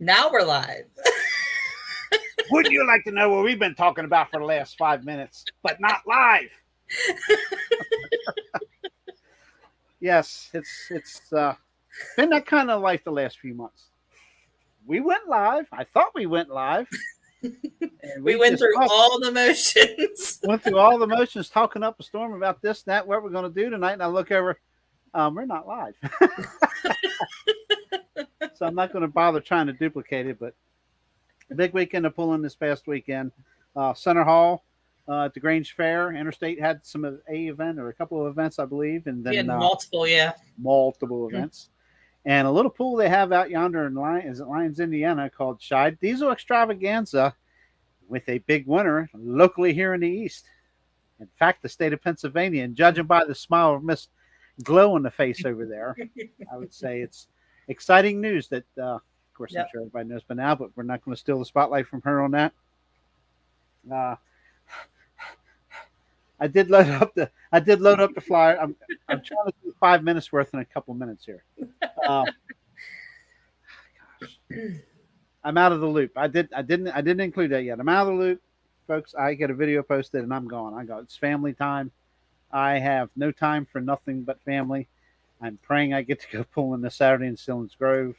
Now we're live. Wouldn't you like to know what we've been talking about for the last 5 minutes, but not live? Yes, it's been that kind of life the last few months. We went live. I thought we went live. And we went through all the motions. Went through all the motions, talking up a storm about this, that, what we're going to do tonight. And I look over, we're not live. So I'm not going to bother trying to duplicate it, but big weekend of pulling this past weekend. Center Hall at the Grange Fair. Interstate had a event or a couple of events, I believe. And then multiple events. And a little pool they have out yonder in Lyons, Indiana, called Shide Diesel Extravaganza, with a big winner locally here in the East. In fact, the state of Pennsylvania. And judging by the smile of Miss Glow on the face over there, I would say it's exciting news that, of course, I'm sure everybody knows by now, but we're not going to steal the spotlight from her on that. I did load up the flyer. I'm trying to do 5 minutes worth in a couple minutes here. Gosh. I'm out of the loop. I didn't include that yet. I'm out of the loop, folks. I get a video posted and I'm gone. It's family time. I have no time for nothing but family. I'm praying I get to go pulling this Saturday in Stillings Grove,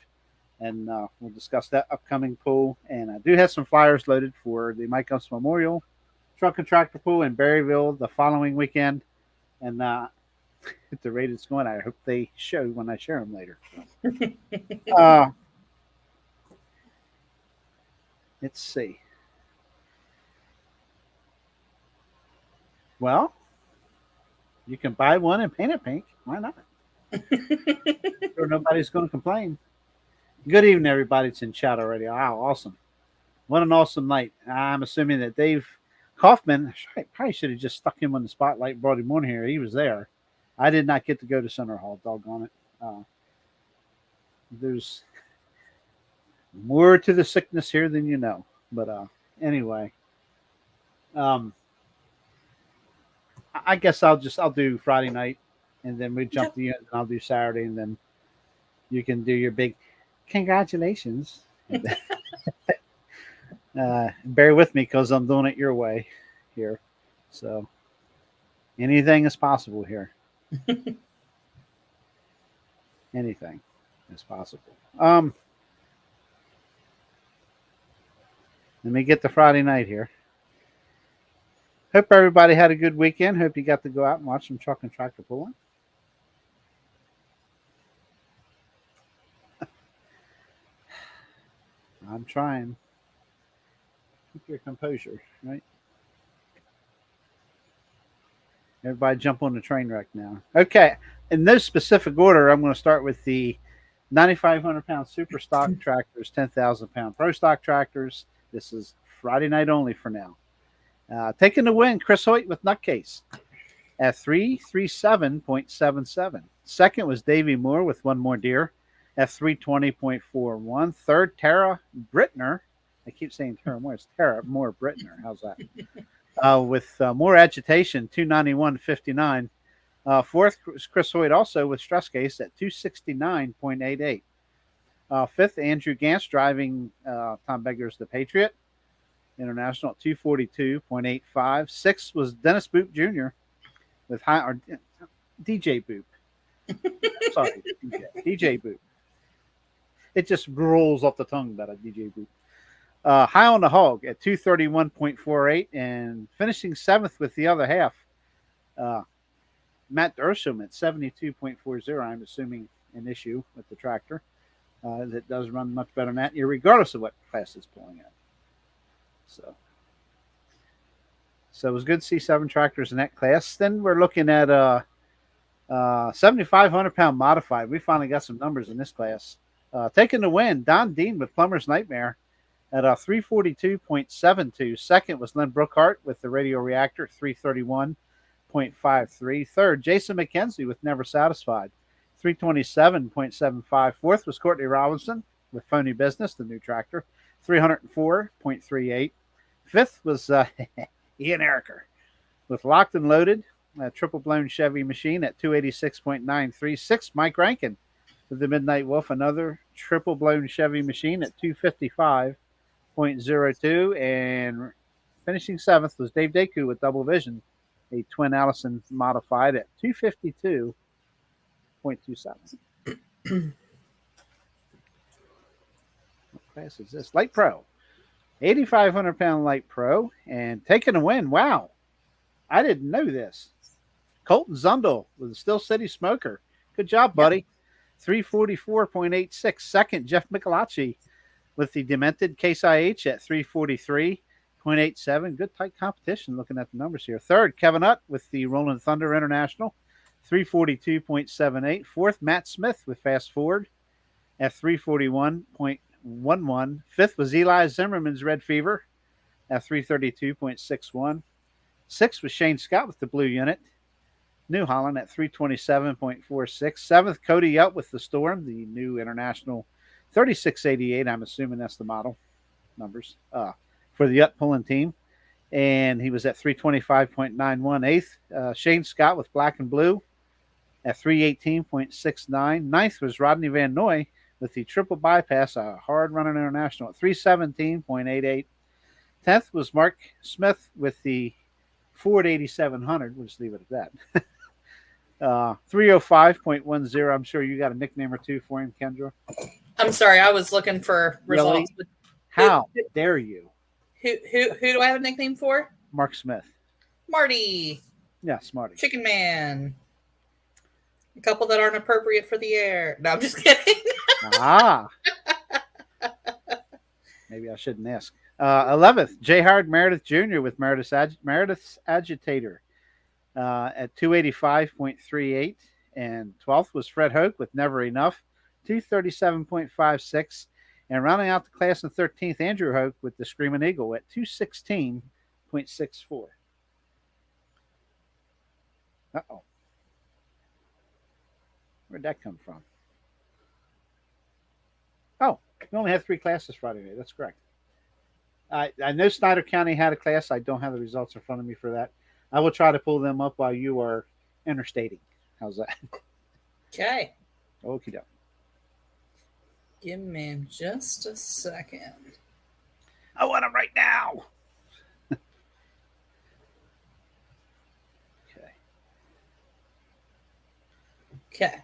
and we'll discuss that upcoming pool. And I do have some flyers loaded for the Mike Gunts Memorial Truck and Tractor Pool in Berryville the following weekend. And at the rate it's going, I hope they show when I share them later. Let's see. Well, you can buy one and paint it pink. Why not? Sure, nobody's going to complain. Good evening, everybody. It's in chat already. Wow, awesome. What an awesome night. I'm assuming that Dave Kaufman, I probably should have just stuck him on the spotlight and brought him on here. He was there. I did not get to go to Center Hall, doggone it. There's more to the sickness here than you know. But anyway, I guess I'll do Friday night, and then we jump to you, and I'll do Saturday, and then you can do your big congratulations. Bear with me because I'm doing it your way here. So anything is possible here. Anything is possible. Let me get to Friday night here. Hope everybody had a good weekend. Hope you got to go out and watch some truck and tractor pulling. I'm trying. Keep your composure, right? Everybody jump on the train wreck now. Okay. In no specific order, I'm going to start with the 9,500 pound super stock tractors, 10,000 pound pro stock tractors. This is Friday night only for now. Taking the win, Chris Hoyt with Nutcase at 337.77. Second was Davey Moore with One More Deer at 320.41. Third, Tara Brittner. I keep saying Tara Moore. It's Tara Moore Brittner. How's that? With More Agitation, 291.59. Fourth was Chris Hoyt also with Stress Case at 269.88. Fifth, Andrew Gantz driving Tom Beggar's The Patriot International at 242.85. Sixth was Dennis Boop Jr. with DJ Boop. Sorry, DJ Boop. It just rolls off the tongue about a DJ Boop. High on the Hog at 231.48, and finishing seventh with the other half, Matt Dersham at 72.40. I'm assuming an issue with the tractor. That does run much better than that, regardless of what class it's pulling at. So it was good to see 7 tractors in that class. Then we're looking at 7,500 pound modified. We finally got some numbers in this class. Taking the win, Don Dean with Plumber's Nightmare at 342.72. Second was Len Brookhart with the Radio Reactor, 331.53. Third, Jason McKenzie with Never Satisfied, 327.75. Fourth was Courtney Robinson with Phony Business, the new tractor, 304.38. Fifth was Ian Ericker with Locked and Loaded, a triple blown Chevy machine at 286.93. Sixth, Mike Rankin With the Midnight Wolf, another triple blown Chevy machine at 255.02. And finishing 7th was Dave Deku with Double Vision, a Twin Allison modified at 252.27. What class is this? Light Pro. 8,500 pound Light Pro. And taking a win. Wow. I didn't know this. Colton Zundel with the Steel City Smoker. Good job, buddy. Yep. 344.86. Second, Jeff Michelacci with the Demented Case IH at 343.87. Good tight competition looking at the numbers here. Third, Kevin Utt with the Rolling Thunder International, 342.78. Fourth, Matt Smith with Fast Forward at 341.11. Fifth was Eli Zimmerman's Red Fever at 332.61. Sixth was Shane Scott with the Blue Unit, New Holland at 327.46. Seventh, Cody Up with the Storm, the new International 3688. I'm assuming that's the model numbers for the Up pulling team. And he was at 325.91. Eighth, Shane Scott with Black and Blue at 318.69. Ninth was Rodney Van Noy with the Triple Bypass, a hard running International at 317.88. 10th was Mark Smith with the Ford 8700. We'll just leave it at that. 305.10. I'm sure you got a nickname or two for him, Kendra. I'm sorry, I was looking for results. Really? How dare you? Who do I have a nickname for? Mark Smith. Marty. Yes, Marty. Chicken Man. A couple that aren't appropriate for the air. No, I'm just kidding. Maybe I shouldn't ask. 11th, J. Howard Meredith Jr. with Meredith's Agitator at 285.38. And 12th was Fred Hoke with Never Enough, 237.56. And rounding out the class in 13th, Andrew Hoke with the Screaming Eagle at 216.64. Uh-oh. Where'd that come from? Oh, we only had 3 classes Friday night. That's correct. I know Snyder County had a class. I don't have the results in front of me for that. I will try to pull them up while you are interstating. How's that? Okay. Okie doke. Give me just a second. I want them right now. Okay.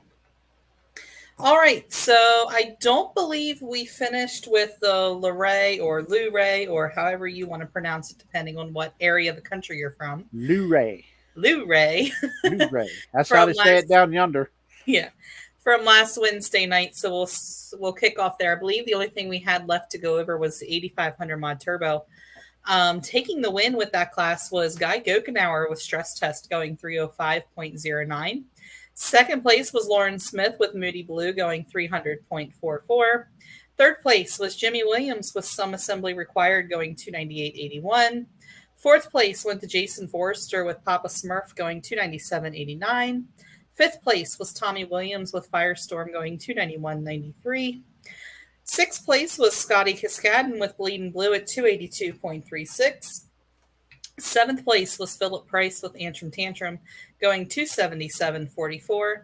All right, so I don't believe we finished with the Luray or Luray or however you want to pronounce it, depending on what area of the country you're from. Luray. Luray. Luray. That's how they say it down yonder. Yeah, from last Wednesday night. So we'll kick off there. I believe the only thing we had left to go over was the 8500 mod turbo. Taking the win with that class was Guy Gokenauer with Stress Test going 305.09. Second place was Lauren Smith with Moody Blue going 300.44. Third place was Jimmy Williams with Some Assembly Required going 298.81. Fourth place went to Jason Forrester with Papa Smurf going 297.89. Fifth place was Tommy Williams with Firestorm going 291.93. Sixth place was Scotty Kiskadden with Bleeding Blue at 282.36. Seventh place was Philip Price with Antrim Tantrum going 277.44.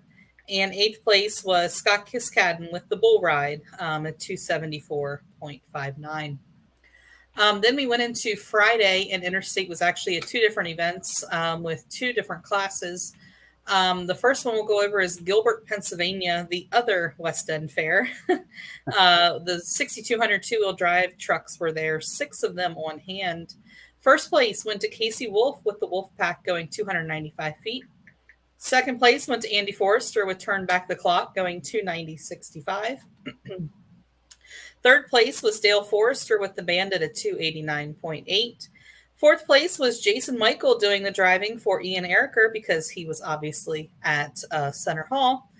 And eighth place was Scott Kiskadden with the Bull Ride at 274.59. Then we went into Friday, and Interstate was actually at 2 different events with 2 different classes. The first one we'll go over is Gilbert, Pennsylvania, the other West End Fair. The 6,200 two-wheel drive trucks were there, 6 of them on hand. First place went to Casey Wolf with the Wolf Pack going 295 feet. Second place went to Andy Forrester with Turn Back the Clock going 290.65. Third place was Dale Forrester with the Bandit at 289.8. Fourth place was Jason Michael doing the driving for Ian Ericker because he was obviously at Center Hall.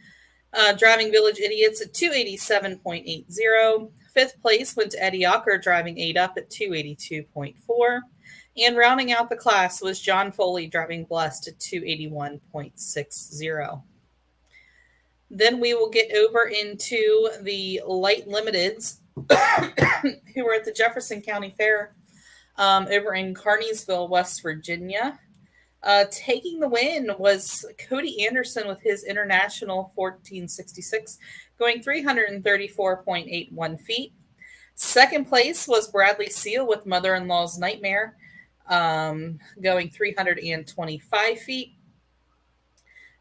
Driving Village Idiots at 287.80. Fifth place went to Eddie Ocker driving 8 Up at 282.4. And rounding out the class was John Foley driving Blessed at 281.60. Then we will get over into the Light Limiteds who were at the Jefferson County Fair over in Carneysville, West Virginia. Taking the win was Cody Anderson with his International 1466, going 334.81 feet. Second place was Bradley Seal with Mother in Law's Nightmare, going 325 feet.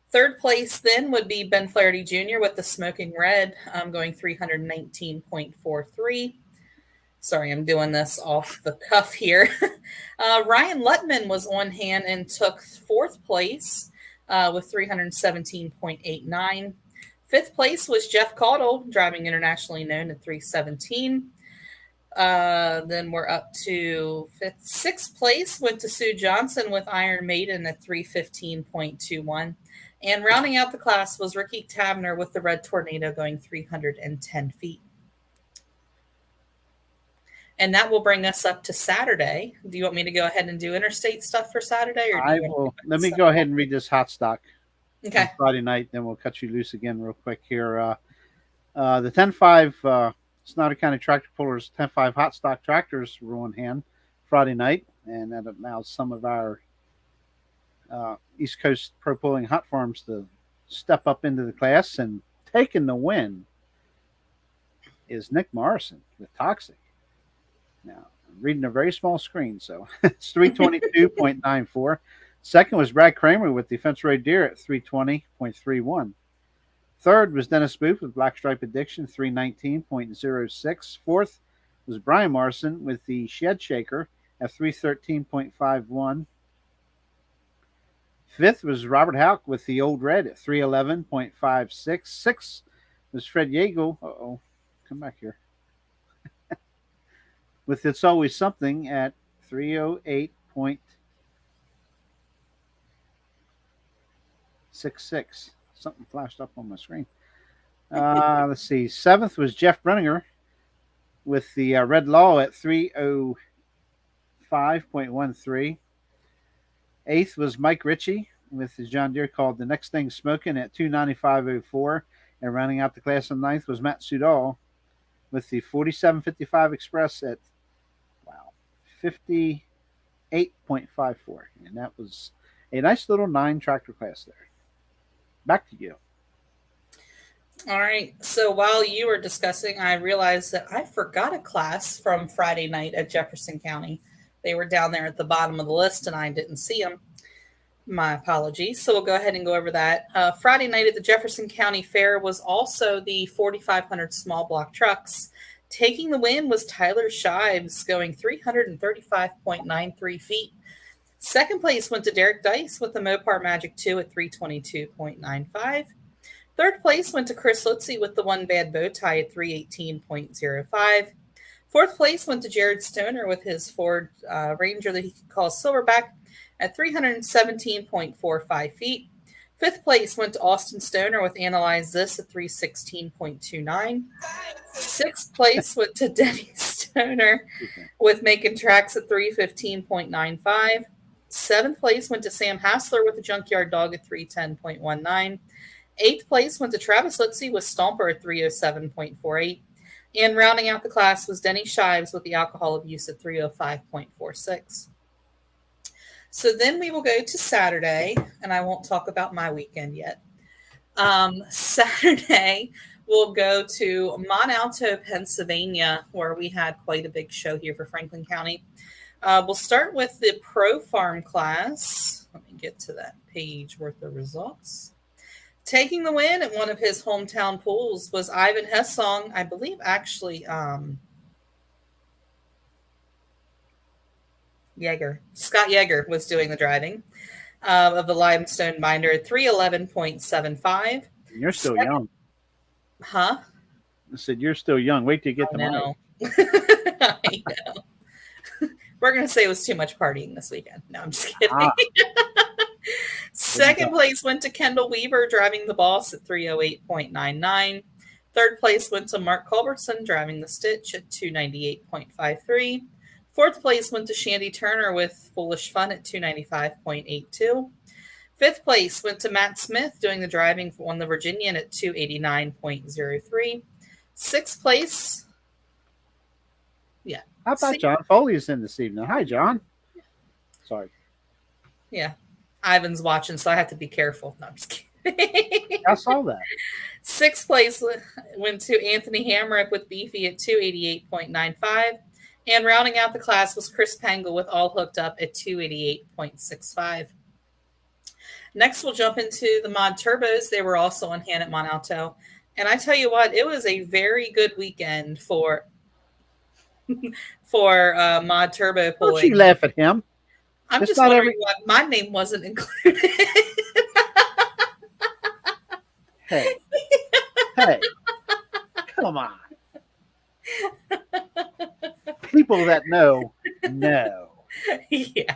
Third place then would be Ben Flaherty Jr. with the Smoking Red, going 319.43. Sorry, I'm doing this off the cuff here. Ryan Lutman was on hand and took fourth place with 317.89. Fifth place was Jeff Caudle, driving internationally known at 317. Then we're up to fifth. Sixth place went to Sue Johnson with Iron Maiden at 315.21. And rounding out the class was Ricky Tabner with the Red Tornado going 310 feet. And that will bring us up to Saturday. Do you want me to go ahead and do interstate stuff for Saturday? Or I will. Let me go ahead and read this hot stock. Okay. Friday night, then we'll cut you loose again real quick here. The 10.5 Snyder County Tractor Pullers 10.5 hot stock tractors were on hand Friday night, and that allows some of our East Coast Pro Pulling hot farms to step up into the class. And taking the win is Nick Morrison with Toxic. Now, I'm reading a very small screen, so it's 322.94. Second was Brad Kramer with Defense Road Deer at 320.31. Third was Dennis Booth with Black Stripe Addiction, 319.06. Fourth was Brian Morrison with the Shed Shaker at 313.51. Fifth was Robert Houck with the Old Red at 311.56. Sixth was Fred Yeagle. Come back here. With It's Always Something at 308.66. Something flashed up on my screen. Let's see. Seventh was Jeff Brenninger with the Red Law at 305.13. Eighth was Mike Ritchie with his John Deere called The Next Thing Smoking at 295.04. And rounding out the class on ninth was Matt Sudall with the 4755 Express at 58.54. And that was a nice little 9 tractor class there. Back to you. All right. So while you were discussing, I realized that I forgot a class from Friday night at Jefferson County. They were down there at the bottom of the list and I didn't see them. My apologies. So we'll go ahead and go over that. Friday night at the Jefferson County Fair was also the 4,500 small block trucks. Taking the win was Tyler Shives, going 335.93 feet. Second place went to Derek Dice with the Mopar Magic 2 at 322.95. Third place went to Chris Lutzy with the One Bad Bow Tie at 318.05. Fourth place went to Jared Stoner with his Ford Ranger that he calls Silverback at 317.45 feet. Fifth place went to Austin Stoner with Analyze This at 316.29. Sixth place went to Denny Stoner with Making Tracks at 315.95. Seventh place went to Sam Hassler with the Junkyard Dog at 310.19. Eighth place went to Travis Lutzy with Stomper at 307.48. And rounding out the class was Denny Shives with the Alcohol Abuse at 305.46. So then we will go to Saturday, and I won't talk about my weekend yet. Saturday, we'll go to Mont Alto, Pennsylvania, where we had quite a big show here for Franklin County. We'll start with the Pro Farm class. Let me get to that page worth of results. Taking the win at one of his hometown pools was Ivan Hessong, I believe actually Scott Yeager was doing the driving of the limestone binder at 311.75. You're still young. Huh? I said, you're still young. Wait till you get the money. I know. We're going to say it was too much partying this weekend. No, I'm just kidding. Second place went to Kendall Weaver driving the Boss at 308.99. Third place went to Mark Culbertson driving the Stitch at 298.53. Fourth place went to Shandy Turner with Foolish Fun at 295.82. Fifth place went to Matt Smith doing the driving on the Virginian at 289.03. Sixth place. Yeah. How about John Foley's in this evening? Hi, John. Sorry. Yeah. Ivan's watching, so I have to be careful. No, I'm just kidding. I saw that. 6th place went to Anthony Hamrick with Beefy at 288.95. And rounding out the class was Chris Pengel with All Hooked Up at 288.65. Next, we'll jump into the Mod Turbos. They were also on hand at Mont Alto. And I tell you what, it was a very good weekend for Mod Turbo pulling. Don't you laugh at him. I'm just wondering why my name wasn't included. Hey, come on. People that know. Yeah.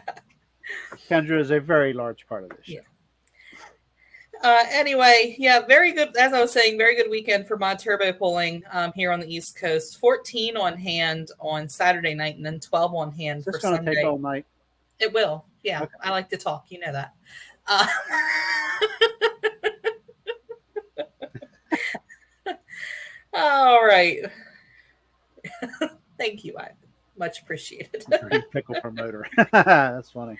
Kendra is a very large part of this show. Anyway, very good. As I was saying, very good weekend for Mod Turbo pulling here on the East Coast. 14 on hand on Saturday night, and then 12 on hand for Sunday. It's going to take all night. It will. Yeah, okay. I like to talk. You know that. All right. Thank you, Ivan. Much appreciated. Pickle promoter. That's funny.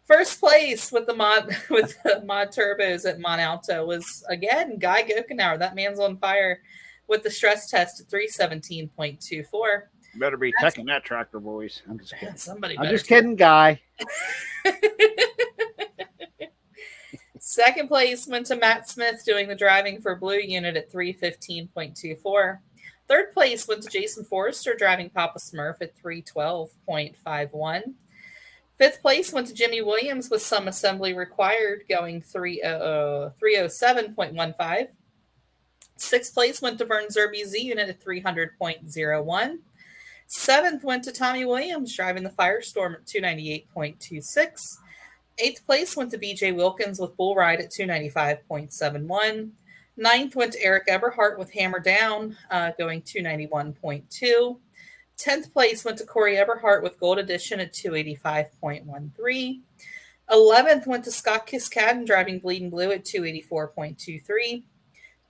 First place with the mod turbos at Mont Alto was again Guy Gokenauer. That man's on fire with the stress test at 317.24. Better be taking that tractor, boys. I'm just kidding. I'm just kidding, Guy. Second place went to Matt Smith doing the driving for Blue Unit at 315.24. Third place went to Jason Forrester driving Papa Smurf at 312.51. Fifth place went to Jimmy Williams with some assembly required going 307.15. Sixth place went to Vern Zerby Z Unit at 300.01. Seventh went to Tommy Williams driving the Firestorm at 298.26. Eighth place went to BJ Wilkins with Bull Ride at 295.71. Ninth went to Eric Eberhardt with Hammer Down going 291.2. 10th place went to Corey Eberhardt with Gold Edition at 285.13. 11th went to Scott Kiskadden driving Bleeding Blue at 284.23.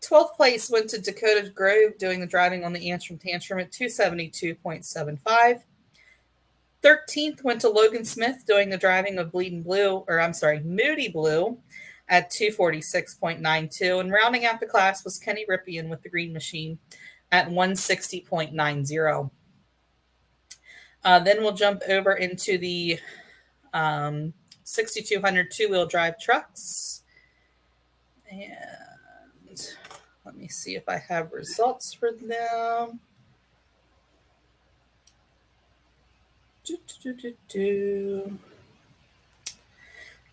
12th place went to Dakota Grove doing the driving on the Antrim Tantrum at 272.75. 13th went to Logan Smith doing the driving of Moody Blue at 246.92. And rounding out the class was Kenny Rippian with the Green Machine at 160.90. Then we'll jump over into the 6200 two-wheel drive trucks. And let me see if I have results for them.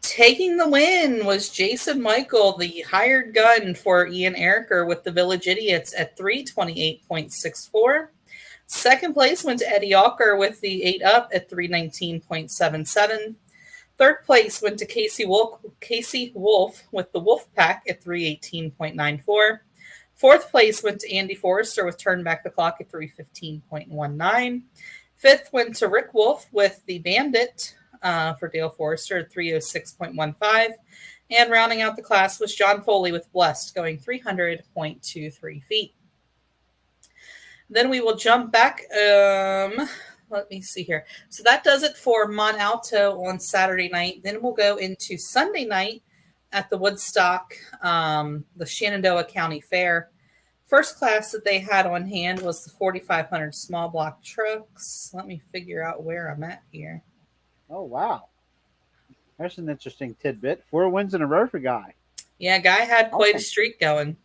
Taking the win was Jason Michael, the hired gun for Ian Ericker with the Village Idiots at 328.64. Second place went to Eddie Alker with the 8-Up at 319.77. Third place went to Casey Wolf with the Wolf Pack at 318.94. Fourth place went to Andy Forrester with Turn Back the Clock at 315.19. Fifth went to Rick Wolf with the Bandit for Dale Forrester at 306.15. And rounding out the class was John Foley with Blessed going 300.23 feet. Then we will jump back. Let me see here. So that does it for Mont Alto on Saturday night. Then we'll go into Sunday night at the Woodstock, the Shenandoah County Fair. First class that they had on hand was the 4,500 small block trucks. Let me figure out where I'm at here. Oh, wow. That's an interesting tidbit. 4 wins in a row for Guy. Yeah, Guy had quite a streak going.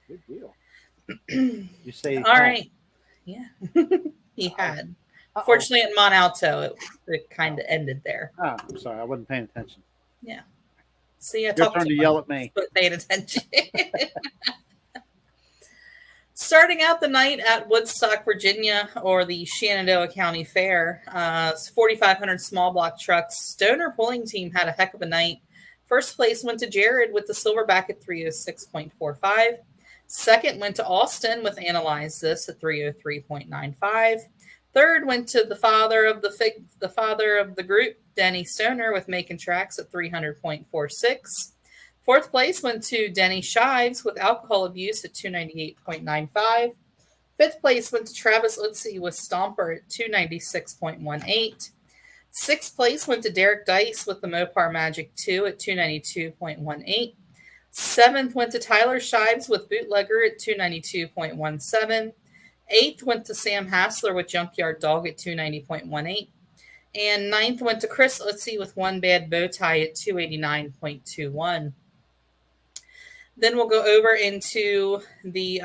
Good deal. You say all right. Yeah, he had. Fortunately, at Mont Alto, it kind of ended there. Oh, I'm sorry. I wasn't paying attention. Yeah. See, I Your turn to yell at me. But paying attention. Starting out the night at Woodstock, Virginia, or the Shenandoah County Fair, 4,500 small block trucks. Stoner pulling team had a heck of a night. First place went to Jared with the Silverback at 306.45. Second went to Austin with Analyze This at 303.95. Third went to the father of the group, Denny Stoner, with Making Tracks at 300.46. Fourth place went to Denny Shives with Alcohol Abuse at 298.95. Fifth place went to Travis Utsi with Stomper at 296.18. Sixth place went to Derek Dice with the Mopar Magic 2 at 292.18. Seventh went to Tyler Shives with Bootlegger at 292.17. Eighth went to Sam Hassler with Junkyard Dog at 290.18. And ninth went to Chris Utzi with One Bad Bow Tie at 289.21. Then we'll go over into the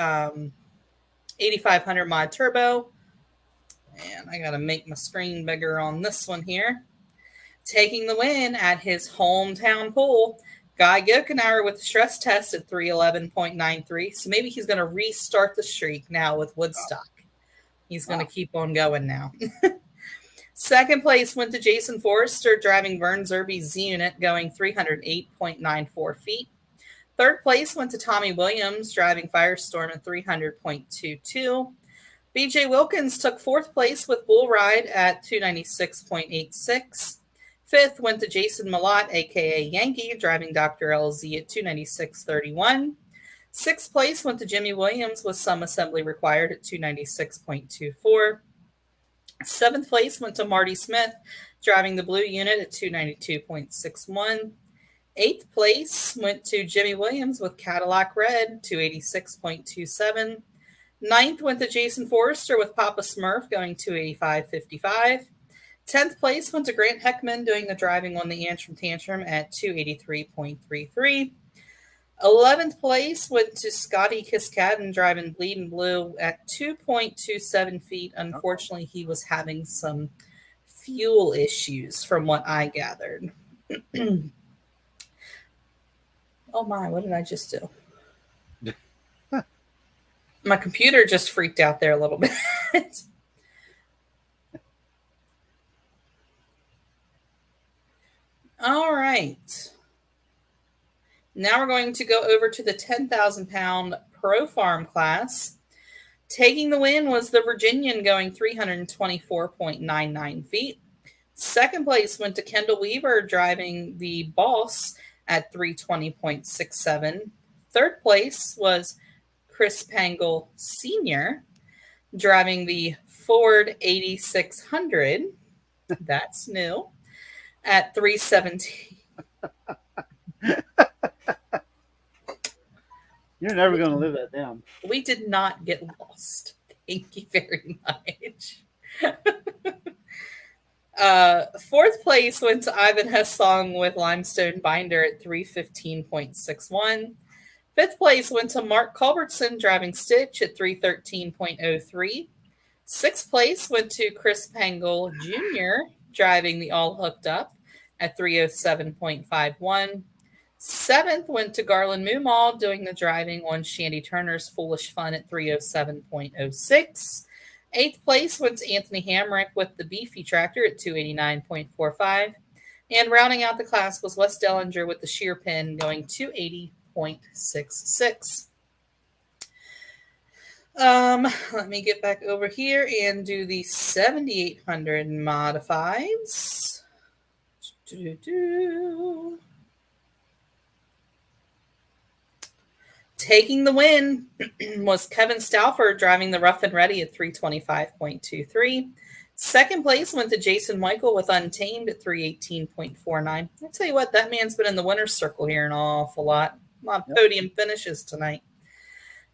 8500 mod turbo. And I got to make my screen bigger on this one here. Taking the win at his hometown pool, Guy Gokenauer with the stress test at 311.93. So maybe he's going to restart the streak now with Woodstock. He's going to keep on going now. Second place went to Jason Forrester driving Vern Zerby's Z unit going 308.94 feet. Third place went to Tommy Williams driving Firestorm at 300.22. BJ Wilkins took fourth place with Bull Ride at 296.86. Fifth went to Jason Malott, a.k.a. Yankee, driving Dr. LZ at 296.31. Sixth place went to Jimmy Williams with some assembly required at 296.24. Seventh place went to Marty Smith, driving the blue unit at 292.61. Eighth place went to Jimmy Williams with Cadillac Red, 286.27. Ninth went to Jason Forrester with Papa Smurf going 285.55. 10th place went to Grant Heckman doing the driving on the Antrim Tantrum at 283.33. 11th place went to Scotty Kiskaden driving Bleeding Blue at 2.27 feet. Unfortunately, he was having some fuel issues from what I gathered. Oh my, what did I just do? My computer just freaked out there a little bit. All right. Now we're going to go over to the 10,000 pound Pro Farm class. Taking the win was the Virginian going 324.99 feet. Second place went to Kendall Weaver driving the Boss at 320.67. Third place was Chris Pangle Sr. driving the Ford 8600. That's new. At 317. You're never going to live that down. We did not get lost. Thank you very much. Fourth place went to Ivan Hessong with Limestone Binder at 315.61. Fifth place went to Mark Culbertson driving Stitch at 313.03. Sixth place went to Chris Pangle Jr. driving the All Hooked Up at 307.51. Seventh went to Garland Moomaw doing the driving on Shandy Turner's Foolish Fun at 307.06. Eighth place went to Anthony Hamrick with the Beefy Tractor at 289.45. And rounding out the class was Wes Dellinger with the Sheer Pin going 280.66. Let me get back over here and do the 7,800 modifieds. Taking the win was Kevin Stauffer driving the Rough and Ready at 325.23. Second place went to Jason Michael with Untamed at 318.49. I'll tell you what, that man's been in the winner's circle here an awful lot. A lot of podium finishes tonight.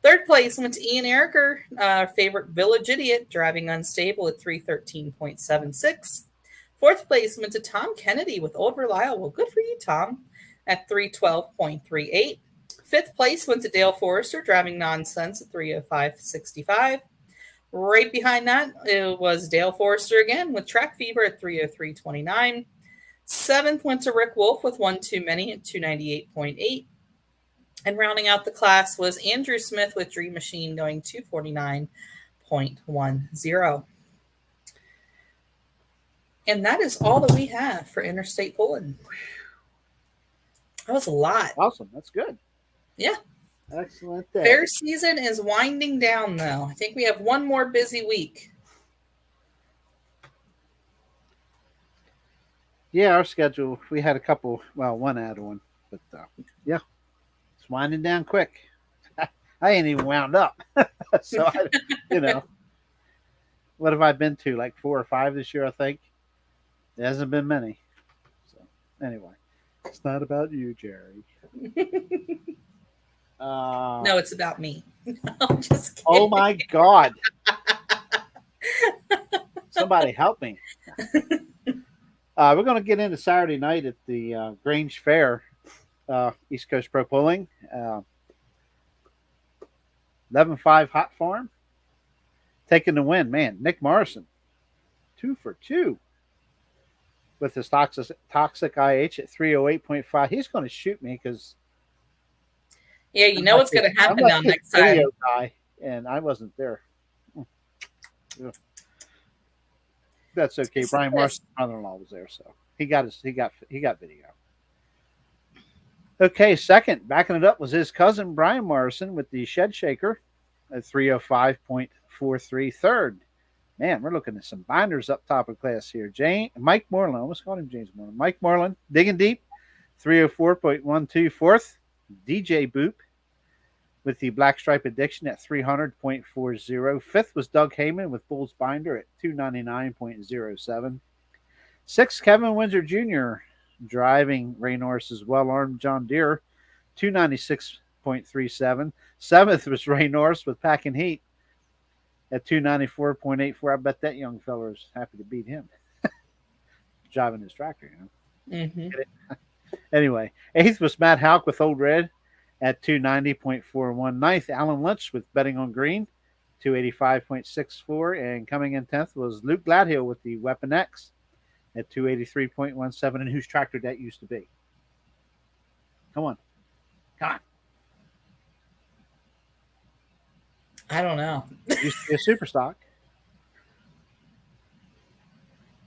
Third place went to Ian Ericker, our favorite Village Idiot, driving Unstable at 313.76. Fourth place went to Tom Kennedy with Old Reliable. Good for you, Tom, at 312.38. Fifth place went to Dale Forrester, driving Nonsense at 305.65. Right behind that, it was Dale Forrester again with Track Fever at 303.29. Seventh went to Rick Wolf with One Too Many at 298.8. And rounding out the class was Andrew Smith with Dream Machine going 249.10. And that is all that we have for Interstate Pulling. That was a lot. Awesome. That's good. Yeah. Excellent day. Fair season is winding down, though. I think we have one more busy week. Yeah, our schedule, we had a couple, well, one add one, but yeah, it's winding down quick. I ain't even wound up. So, what have I been to? Like 4 or 5 this year, I think. There hasn't been many. So anyway, it's not about you, Jerry. No, it's about me. I'm just Oh kidding. my God! Somebody help me. We're going to get into Saturday night at the Grange Fair, East Coast Pro Pulling, 11-5 Hot Farm, taking the win. Man, Nick Morrison, 2 for 2 with his toxic IH at 308.5. He's going to shoot me because Yeah, you know what's going to I'm happen not now his next video time. guy, and I wasn't there. That's okay. Brian Morrison's brother-in-law was there, so he got video. Okay, second, backing it up was his cousin Brian Morrison with the Shed Shaker at 305.43. Third, man, we're looking at some binders up top of class here. Mike Moreland, I almost called him James Moreland. Mike Moreland, digging deep, 304.12. Fourth, DJ Boop with the Black Stripe Addiction at 300.40. Fifth was Doug Heyman with Bull's Binder at 299.07. Sixth, Kevin Windsor Jr. driving Ray Norris's well-armed John Deere, 296.37. Seventh was Ray Norris with Packing Heat at 294.84. I bet that young fella is happy to beat him driving his tractor, Mm-hmm. Anyway, eighth was Matt Houck with Old Red at 290.41. Ninth, Alan Lynch with Betting on Green, 285.64. And coming in 10th was Luke Gladhill with the Weapon X at 283.17. And whose tractor that used to be? Come on. I don't know. Used to be a super stock.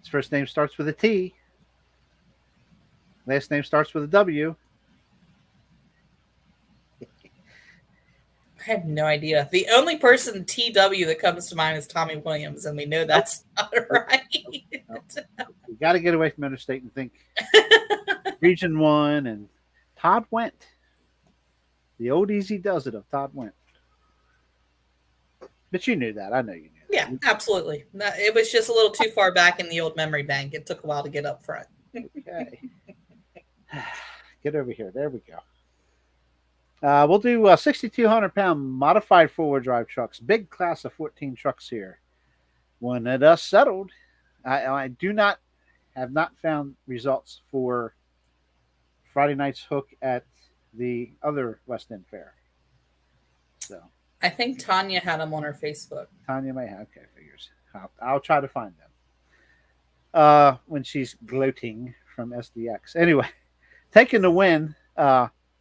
His first name starts with a T. Last name starts with a W. I have no idea. The only person TW that comes to mind is Tommy Williams, and we know that's not right. Nope. You got to get away from interstate and think Region 1 and Todd Went. The old easy does it of Todd Went. But you knew that. I know you knew that. Yeah, absolutely. It was just a little too far back in the old memory bank. It took a while to get up front. Okay. Get over here. There we go. We'll do 6,200-pound modified four-wheel drive trucks. Big class of 14 trucks here. When the dust settled, I have not found results for Friday night's hook at the other West End Fair. So I think Tanya had them on her Facebook. Tanya may have. Okay, figures. I'll try to find them when she's gloating from SDX. Anyway, taking the win.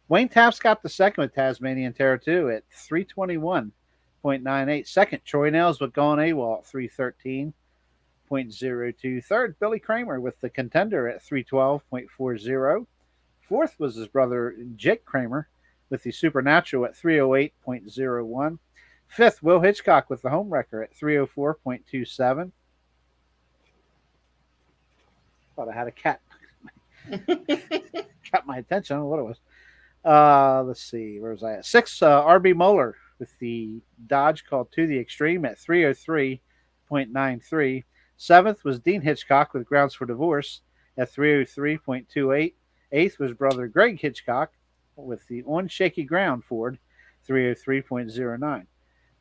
Wayne Taps got the second with Tasmanian Terror 2 at 321.98. Second, Troy Nails with Gone AWOL at 313.02. Third, Billy Kramer with the Contender at 312.40. Fourth was his brother Jake Kramer with the Supernatural at 308.01. Fifth, Will Hitchcock with the Homewrecker at 304.27. Thought I had a cat. Got my attention. I don't know what it was. Let's see. Where was I at? Sixth, RB Moeller with the Dodge called To the Extreme at 303.93. Seventh was Dean Hitchcock with Grounds for Divorce at 303.28. Eighth was brother Greg Hitchcock with the On Shaky Ground Ford, 303.09.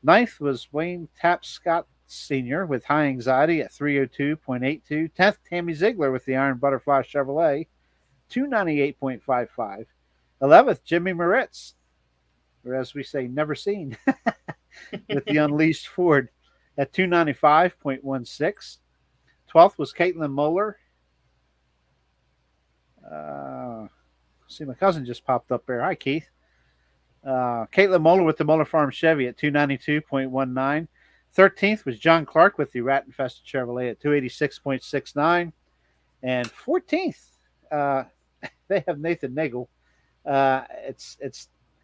Ninth was Wayne Tapp Scott Sr. with High Anxiety at 302.82. 10th, Tammy Ziegler with the Iron Butterfly Chevrolet, 298.55. 11th, Jimmy Moritz, or as we say, never seen, with the Unleashed Ford at 295.16. 12th was Caitlin Moeller. See, my cousin just popped up there. Hi, Keith. Caitlin Moeller with the Moeller Farm Chevy at 292.19. 13th was John Clark with the Rat Infested Chevrolet at 286.69. And 14th, they have Nathan Nagel.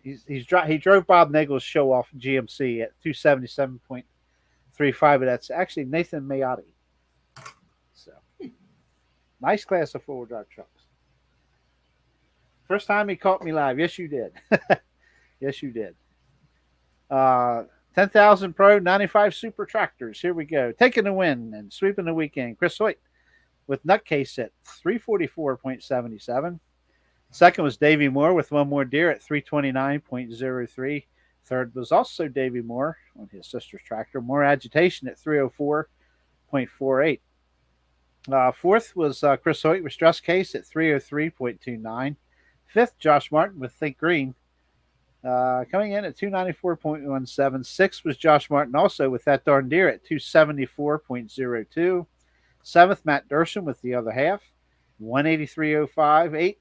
He drove Bob Nagel's show off GMC at 277.35, but that's actually Nathan Mayotti. So nice class of four-wheel drive trucks. First time he caught me live. Yes, you did. Yes, you did. 10,000 Pro 95 Super Tractors. Here we go. Taking the win and sweeping the weekend. Chris Hoyt with Nutcase at 344.77. Second was Davy Moore with one more deer at 329.03. Third was also Davy Moore on his sister's tractor. More agitation at 304.48. Fourth was Chris Hoyt with Stress Case at 303.29. Fifth, Josh Martin with Think Green coming in at 294.17. Sixth was Josh Martin also with That Darn Deer at 274.02. Seventh, Matt Dersham with The Other Half, 183.05. Eighth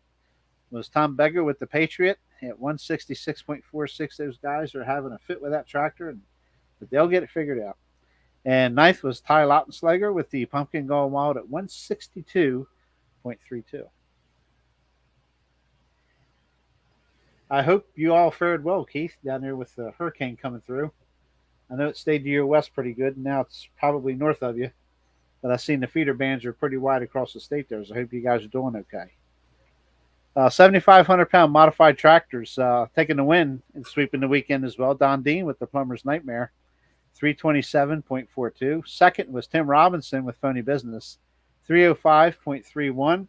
was Tom Beggar with the Patriot at 166.46. Those guys are having a fit with that tractor, but they'll get it figured out. And ninth was Ty Lautenschlager with the Pumpkin Gone Wild at 162.32. I hope you all fared well, Keith, down there with the hurricane coming through. I know it stayed to your west pretty good, and now it's probably north of you. But I've seen the feeder bands are pretty wide across the state there, so I hope you guys are doing okay. 7,500-pound modified tractors taking the win and sweeping the weekend as well. Don Dean with the Plumber's Nightmare, 327.42. Second was Tim Robinson with Phony Business, 305.31.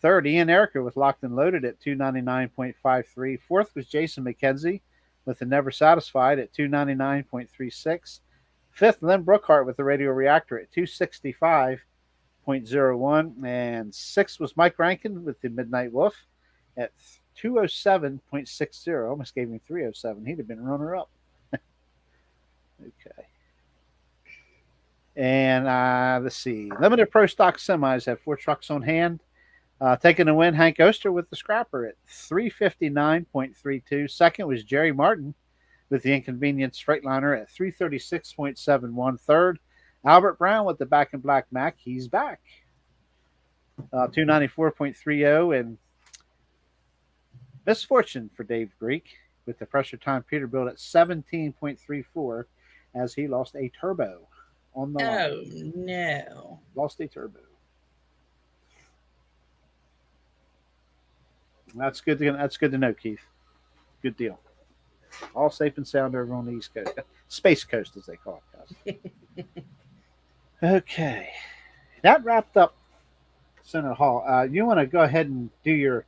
Third, Ian Erica with Locked and Loaded at 299.53. Fourth was Jason McKenzie with the Never Satisfied at 299.36. Fifth, Lynn Brookhart with the Radio Reactor at 265.01. And sixth was Mike Rankin with the Midnight Wolf at 207.60. Almost gave me 307. He'd have been runner-up. Okay. And let's see. Limited Pro Stock Semis have 4 trucks on hand. Taking the win, Hank Oster with the Scrapper at 359.32. Second was Jerry Martin with the Inconvenience Freightliner at 336.71. Third, Albert Brown with the Back in Black Mac. He's back. 294.30. And misfortune for Dave Greek with the Pressure Time Peterbilt at 17.34 as he lost a turbo on the line. Oh, no. Lost a turbo. That's good to know, Keith. Good deal. All safe and sound over on the East Coast. Space Coast, as they call it. Okay. That wrapped up Center Hall. You want to go ahead and do your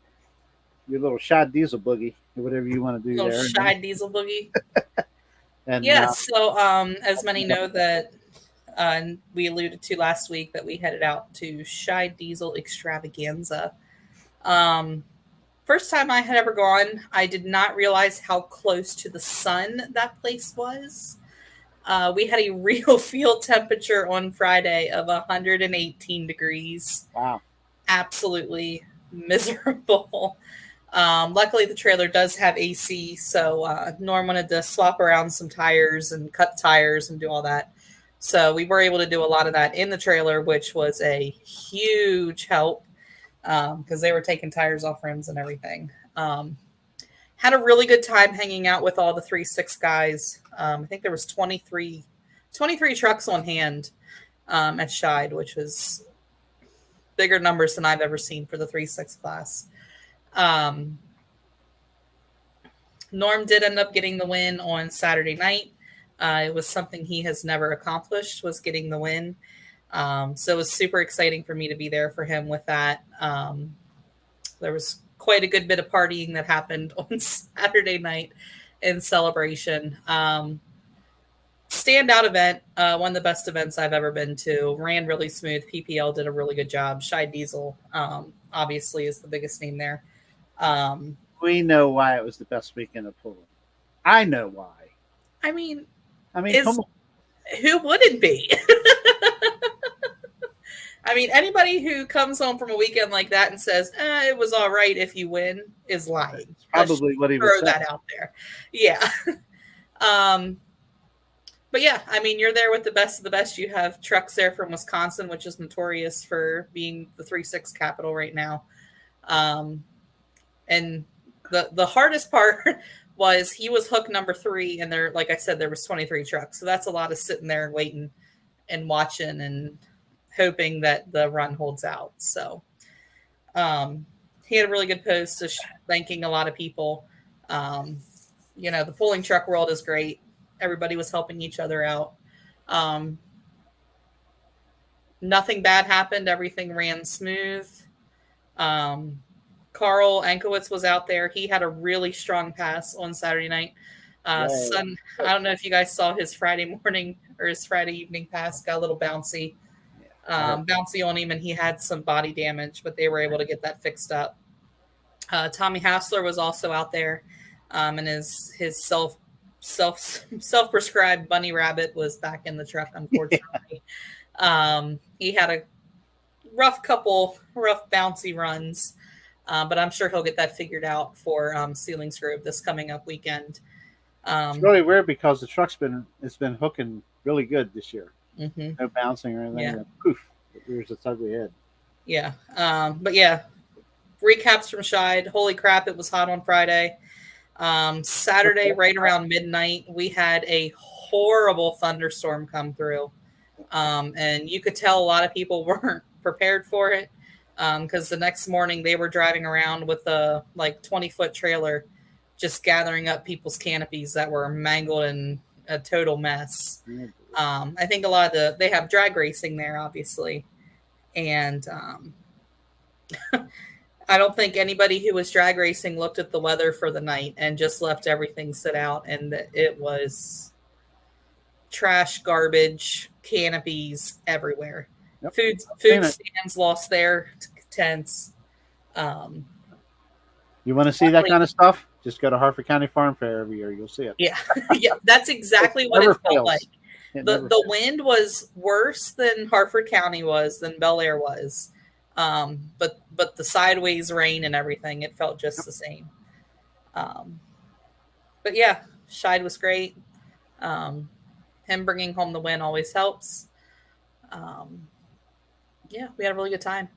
little Shad Diesel boogie, or whatever you want to do there. Shad Diesel boogie. And so as many know that we alluded to last week that we headed out to Shad Diesel Extravaganza. First time I had ever gone, I did not realize how close to the sun that place was. We had a real field temperature on Friday of 118 degrees. Wow. Absolutely miserable. Luckily, the trailer does have AC, so Norm wanted to swap around some tires and cut tires and do all that. So we were able to do a lot of that in the trailer, which was a huge help. Because they were taking tires off rims and everything. Had a really good time hanging out with all the 3.6 guys. I think there was 23 trucks on hand at Shide, which was bigger numbers than I've ever seen for the 3.6 class. Norm did end up getting the win on Saturday night. It was something he has never accomplished, was getting the win. So it was super exciting for me to be there for him with that. There was quite a good bit of partying that happened on Saturday night in celebration. Standout event, one of the best events I've ever been to. Ran really smooth. PPL did a really good job. Shai Diesel, obviously, is the biggest name there. We know why it was the best weekend of pulling. I know why. I mean, come on. Who wouldn't be? I mean, anybody who comes home from a weekend like that and says, it was all right if you win is lying. That's probably what he was saying. Throw that out there. Yeah. But yeah, I mean, you're there with the best of the best. You have trucks there from Wisconsin, which is notorious for being the 3.6 capital right now. And the hardest part was he was hook number 3, and there, like I said, there was 23 trucks. So that's a lot of sitting there and waiting and watching and hoping that the run holds out. So he had a really good post thanking a lot of people. The pulling truck world is great. Everybody was helping each other out. Nothing bad happened. Everything ran smooth. Carl Ankowitz was out there. He had a really strong pass on Saturday night. I don't know if you guys saw his Friday morning or his Friday evening pass. Got a little bouncy, bouncy on him, and he had some body damage, but they were able to get that fixed up. Tommy Hassler was also out there, and his self prescribed bunny rabbit was back in the truck. Unfortunately, he had a rough bouncy runs. But I'm sure he'll get that figured out for Selinsgrove this coming up weekend. It's really weird because the truck's been hooking really good this year. Mm-hmm. No bouncing or anything. Yeah. Poof, it rears its ugly head. Yeah. But yeah, recaps from Scheid. Holy crap, it was hot on Friday. Saturday, right around midnight, we had a horrible thunderstorm come through. And you could tell a lot of people weren't prepared for it. Because the next morning they were driving around with a 20-foot trailer, just gathering up people's canopies that were mangled and a total mess. I think a lot of they have drag racing there, obviously, and I don't think anybody who was drag racing looked at the weather for the night and just left everything sit out, and it was trash, garbage, canopies everywhere. Yep. Food stands lost their tents. You want to see that kind of stuff? Just go to Harford County Farm Fair every year. You'll see it. Yeah, yeah, that's exactly what it felt like. The wind was worse than Harford County was, than Bel Air was. But the sideways rain and everything, it felt just the same. But yeah, Scheid was great. Him bringing home the win always helps. Yeah, we had a really good time.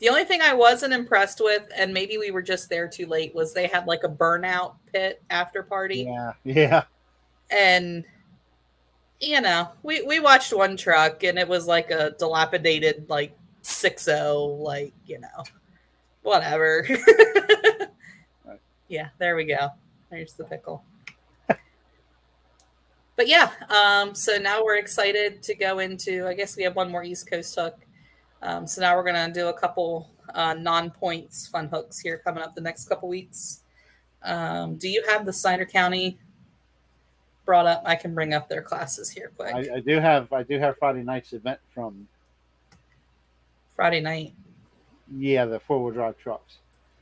The only thing I wasn't impressed with, and maybe we were just there too late, was they had like a burnout pit after party. Yeah. And, we watched one truck, and it was like a dilapidated, 6.0, whatever. Right. Yeah, there we go. There's the pickle. But yeah, so now we're excited to go into, I guess we have one more East Coast hook. So now we're going to do a couple non-points fun hooks here coming up the next couple weeks. Do you have the Snyder County brought up? I can bring up their classes here quick. I do have Friday night's event from Friday night. Yeah, the 4-wheel drive trucks.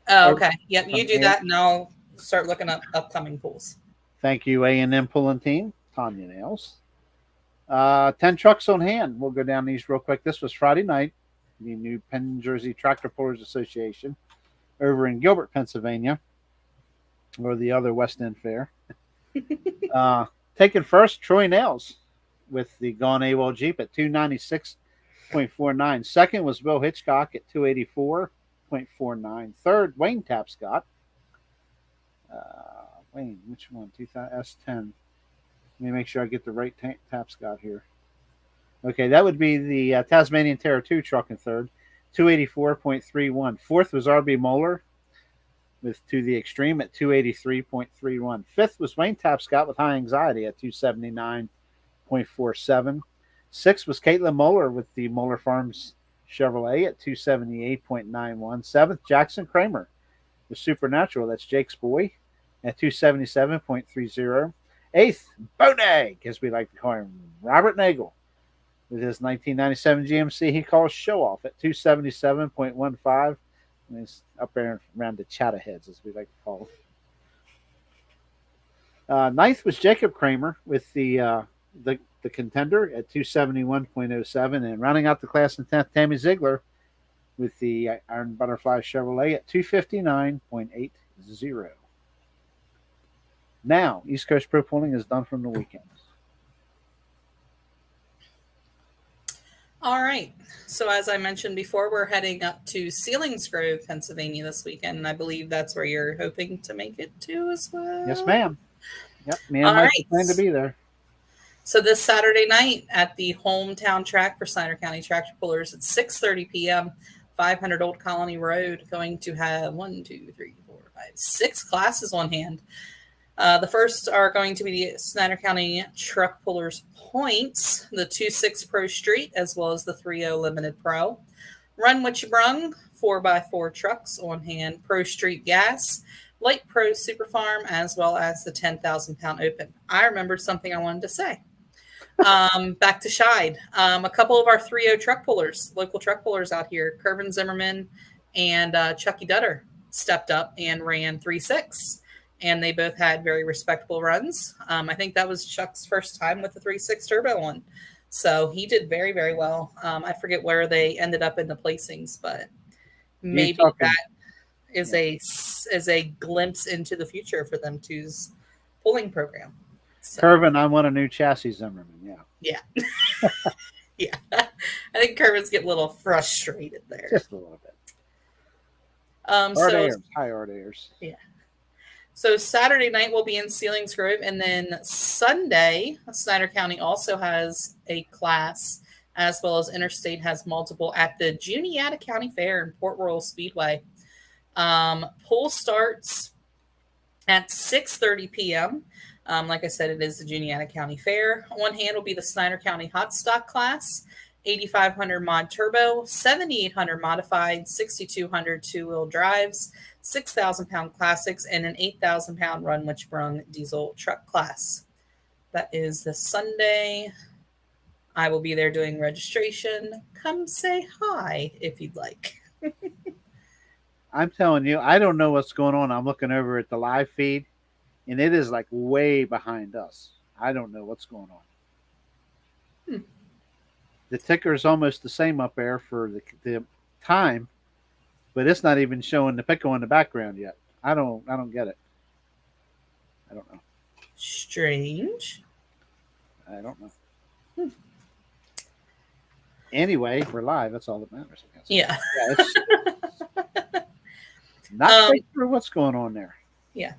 Oh, okay. Yep, you do that, and I'll start looking up upcoming pools. Thank you, A&M pulling team, Tanya Nails. 10 trucks on hand. We'll go down these real quick. This was Friday night. The New Penn Jersey Tractor Pullers Association over in Gilbert, Pennsylvania, or the other West End Fair. Taking first, Troy Nails with the Gone AWOL Jeep at 296.49. Second was Bill Hitchcock at 284.49. Third, Wayne Tapscott. Wayne, which one? S10. Let me make sure I get the right Tapscott here. Okay, that would be the Tasmanian Terror 2 truck in third, 284.31. Fourth was RB Moeller with To the Extreme at 283.31. Fifth was Wayne Tapscott with High Anxiety at 279.47. Sixth was Caitlin Moeller with the Moeller Farms Chevrolet at 278.91. Seventh, Jackson Kramer with Supernatural, that's Jake's boy, at 277.30. Eighth, Boneg, as we like to call him, Robert Nagel, with his 1997 GMC he calls Show Off at 277.15. And he's up there around the Chatterheads, as we like to call him. Ninth was Jacob Kramer with the Contender at 271.07. And rounding out the class in 10th, Tammy Ziegler with the Iron Butterfly Chevrolet at 259.80. Now, East Coast Pro Pulling is done from the weekend. All right. So as I mentioned before, we're heading up to Selinsgrove, Pennsylvania this weekend, and I believe that's where you're hoping to make it to as well. Yes, ma'am. Yep, me and Mike plan to be there. So this Saturday night at the hometown track for Snyder County Tractor Pullers at 6:30 p.m., 500 Old Colony Road, going to have 6 classes on hand. The first are going to be the Snyder County Truck Pullers Points, the 2-6 Pro Street, as well as the 3-0 Limited Pro. Run What You Brung, 4x4 trucks on hand, Pro Street Gas, Light Pro Super Farm, as well as the 10,000 pound open. I remembered something I wanted to say. Back to Shide. A couple of our 3-0 truck pullers, local truck pullers out here, Kervin Zimmerman and Chucky Dutter, stepped up and ran 3-6. And they both had very respectable runs. I think that was Chuck's first time with the 3.6 turbo one. So he did very, very well. I forget where they ended up in the placings, but maybe that is a glimpse into the future for them two's pulling program. So. Kervin, I want a new chassis Zimmerman. Yeah. Yeah. I think Kervin's getting a little frustrated there. Just a little bit. High RDAers. Yeah. So Saturday night we'll be in Selinsgrove, and then Sunday, Snyder County also has a class, as well as Interstate has multiple at the Juniata County Fair in Port Royal Speedway. Pool starts at 6:30 p.m. Like I said, it is the Juniata County Fair. On hand will be the Snyder County Hot Stock class, 8,500 mod turbo, 7,800 modified, 6,200 two-wheel drives, 6,000 pound classics, and an 8,000 pound Run What You Brung diesel truck class. That is the Sunday. I will be there doing registration. Come say hi if you'd like. I'm telling you, I don't know what's going on. I'm looking over at the live feed, and it is like way behind us. I don't know what's going on. The ticker is almost the same up there for the time, but it's not even showing the pickle in the background yet. I don't get it. I don't know. Strange. I don't know. Anyway, we're live. That's all that matters, I guess. Yeah. It's not quite sure what's going on there. Yeah.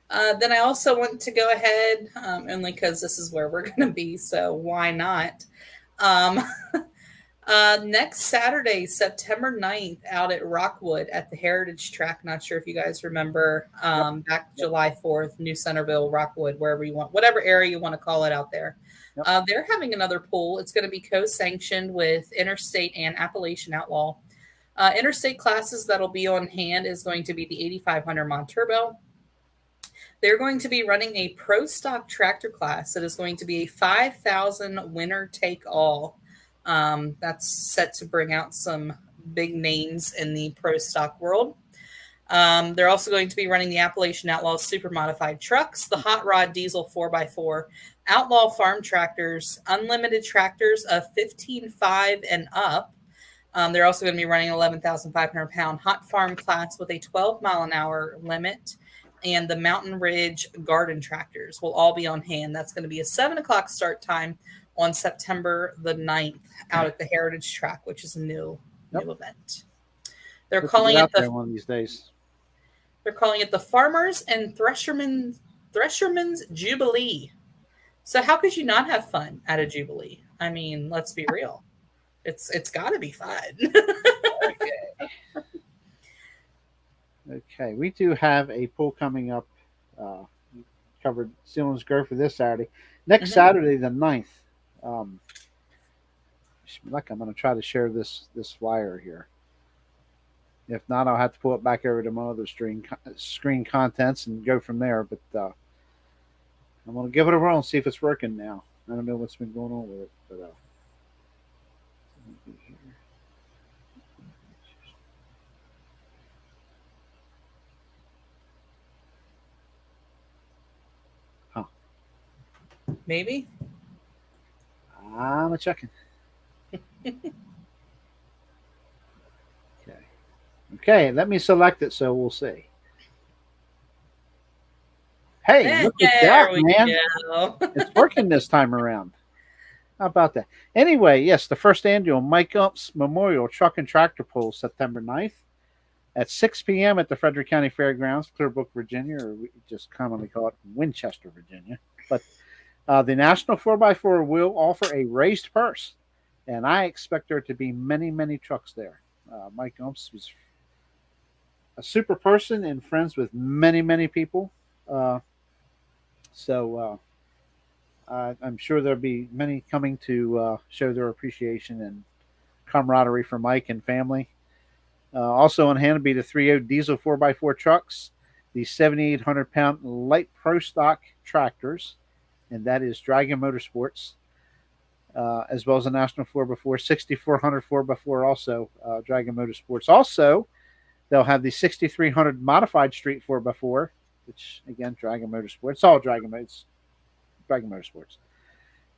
Then I also want to go ahead, only because this is where we're going to be, so why not? Next Saturday, September 9th, out at Rockwood at the Heritage Track. Not sure if you guys remember, back July 4th, New Centerville, Rockwood, wherever you want, whatever area you want to call it out there. Yep. They're having another pool. It's going to be co-sanctioned with Interstate and Appalachian Outlaw. Interstate classes that'll be on hand is going to be the 8,500 mod turbo. They're going to be running a pro stock tractor class that is going to be a 5,000 winner take all. That's set to bring out some big names in the pro stock world. They're also going to be running the Appalachian Outlaw super modified trucks, the hot rod diesel 4x4, Outlaw farm tractors, unlimited tractors of 15.5 and up. They're also going to be running an 11,500 pound hot farm class with a 12 mile an hour limit. And the Mountain Ridge garden tractors will all be on hand. That's going to be a 7 o'clock start time on September the 9th out at the Heritage Track, which is a new event. They're calling it one of these days. They're calling it the Farmers and Threshermen's Jubilee. So how could you not have fun at a Jubilee? I mean, let's be real. It's got to be fun. Okay, we do have a pool coming up. Covered Selinsgrove for this Saturday. Next Saturday, the 9th. I'm going to try to share this flyer here. If not, I'll have to pull it back over to my other screen contents and go from there. But I'm going to give it a whirl and see if it's working now. I don't know what's been going on with it, but maybe. I'm checking. Okay, let me select it so we'll see. Hey, look at that, man. It's working this time around. How about that? Anyway, yes, the first annual Mike Umps Memorial Truck and Tractor Pull, September 9th at 6 p.m. at the Frederick County Fairgrounds, Clearbrook, Virginia, or we just commonly call it Winchester, Virginia. But the National 4x4 will offer a raised purse, and I expect there to be many, many trucks there. Mike Umps was a super person and friends with many, many people So I'm sure there'll be many coming to show their appreciation and camaraderie for Mike and family. Also on hand will be the 3.0 diesel 4x4 trucks, the 7,800-pound light pro stock tractors, and that is Dragon Motorsports, as well as the National 4x4, 6,400 4x4 also, Dragon Motorsports. Also, they'll have the 6,300 modified street 4x4, which, again, Dragon Motorsports. It's all Dragon Motorsports.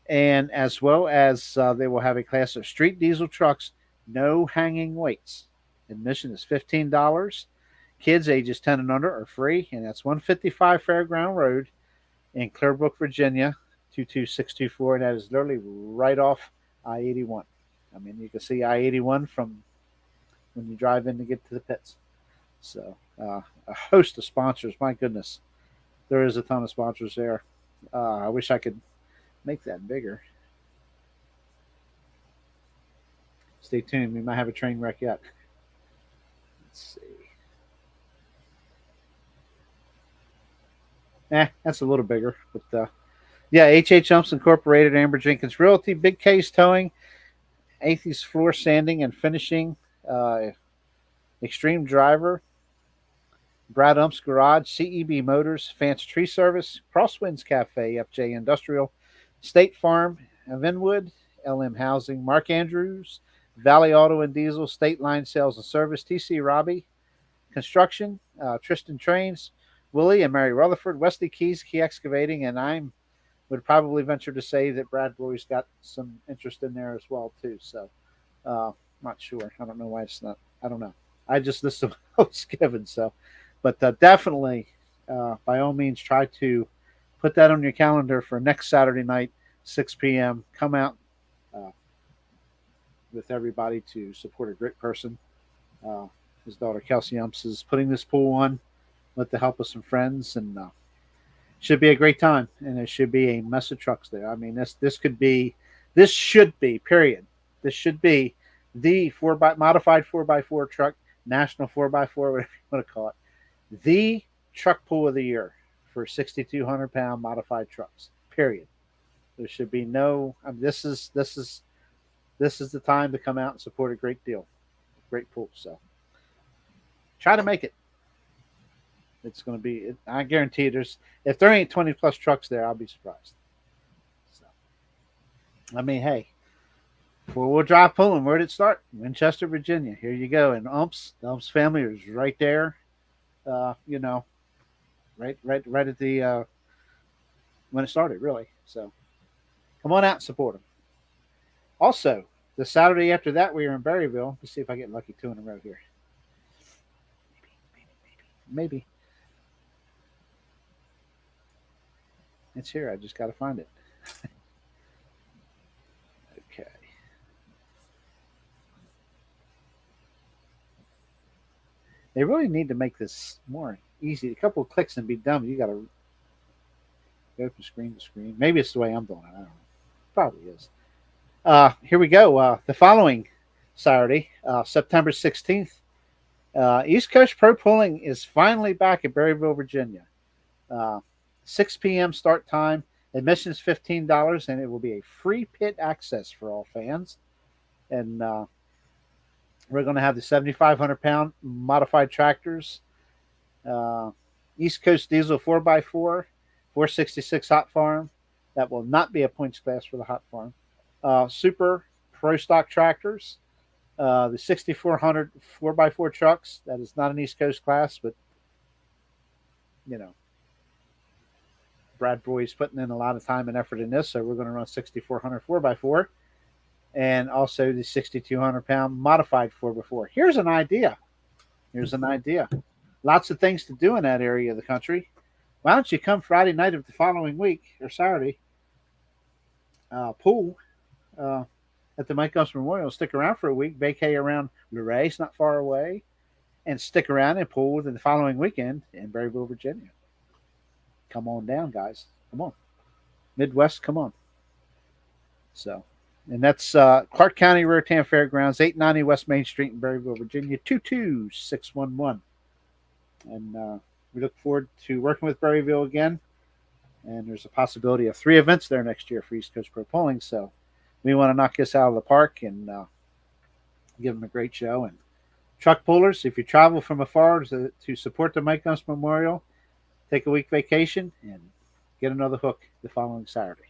And as well as they will have a class of street diesel trucks, no hanging weights. Admission is $15. Kids ages 10 and under are free, and that's 155 Fairground Road in Clearbrook, Virginia, 22624. And that is literally right off I-81. I mean, you can see I-81 from when you drive in to get to the pits. So a host of sponsors. My goodness, there is a ton of sponsors there. I wish I could make that bigger. Stay tuned. We might have a train wreck yet. Let's see. That's a little bigger. But yeah, H.H. Humps Incorporated, Amber Jenkins Realty, Big Case Towing, Atheist Floor Sanding and Finishing, Extreme Driver, Brad Umps Garage, CEB Motors, Fancy Tree Service, Crosswinds Cafe, FJ Industrial, State Farm, Vinwood, LM Housing, Mark Andrews, Valley Auto and Diesel, State Line Sales and Service, TC Robbie, Construction, Tristan Trains, Willie and Mary Rutherford, Wesley Keys, Key Excavating, and I would probably venture to say that Brad Boy's got some interest in there as well too. So, not sure. I don't know why it's not. I don't know. I just listed what was given. So, but definitely, by all means, try to put that on your calendar for next Saturday night, 6 p.m. Come out with everybody to support a great person. His daughter Kelsey Umps is putting this pool on with the help of some friends, and should be a great time. And there should be a mess of trucks there. I mean, this should be period. This should be the modified 4x4 truck, national 4x4, whatever you want to call it, the truck pool of the year for 6,200-pound modified trucks. Period. There should be no. I mean, this is the time to come out and support a great deal, great pool. So try to make it. It's going to be. I guarantee there's. If there ain't 20 plus trucks there, I'll be surprised. So, I mean, hey, 4-wheel drive pulling. Where did it start? Winchester, Virginia. Here you go. And the Umps family is right there. You know, right at the when it started, really. So, come on out and support them. Also, the Saturday after that, we were in Berryville. Let's see if I get lucky 2 in a row here. Maybe. It's here. I just got to find it. Okay. They really need to make this more easy. A couple of clicks and be done. You got to go from screen to screen. Maybe it's the way I'm doing it. I don't know. Probably is. Here we go. The following Saturday, September 16th, East Coast Pro Pulling is finally back at Berryville, Virginia. 6 p.m. start time. Admission is $15, and it will be a free pit access for all fans. And we're going to have the 7,500-pound modified tractors, East Coast Diesel 4x4, 466 Hot Farm. That will not be a points class for the Hot Farm. Super Pro Stock tractors, the 6,400 4x4 trucks. That is not an East Coast class, but, you know, Brad Boy's putting in a lot of time and effort in this, so we're going to run 6,400 4x4 and also the 6,200-pound modified 4x4. Here's an idea. Lots of things to do in that area of the country. Why don't you come Friday night of the following week, or Saturday, pool at the Mike Gump's Memorial. Stick around for a week, vacay around Luray, it's not far away, and stick around and pool the following weekend in Berryville, Virginia. Come on down, guys. Come on. Midwest, come on. So, and that's Clark County Raritan Fairgrounds, 890 West Main Street in Berryville, Virginia, 22611. And we look forward to working with Berryville again. And there's a possibility of 3 events there next year for East Coast Pro Pulling. So we want to knock this out of the park and give them a great show. And truck pullers, if you travel from afar to support the Mike Gump's Memorial, take a week vacation and get another hook the following Saturday.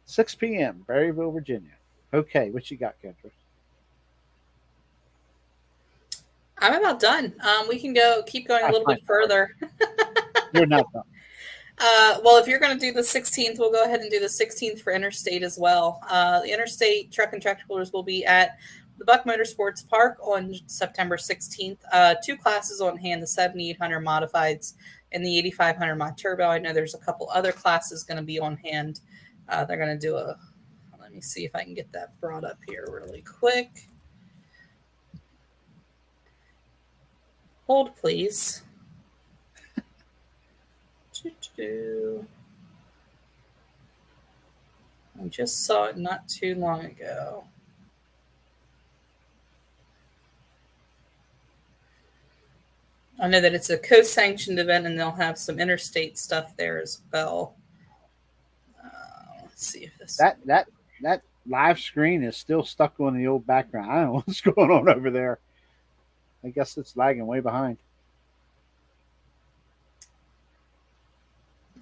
6 p.m., Berryville, Virginia. Okay, what you got, Kendra? I'm about done. We can keep going a little bit further. You're not done. Well, if you're going to do the 16th, we'll go ahead and do the 16th for Interstate as well. The Interstate Truck and Tractor Pullers will be at the Buck Motorsports Park on September 16th. 2 classes on hand, the 7800 Modifieds and the 8500 Mod Turbo. I know there's a couple other classes going to be on hand. They're going to do let me see if I can get that brought up here really quick. Hold, please. I just saw it not too long ago. I know that it's a co-sanctioned event, and they'll have some interstate stuff there as well. Let's see if this that live screen is still stuck on the old background. I don't know what's going on over there. I guess it's lagging way behind.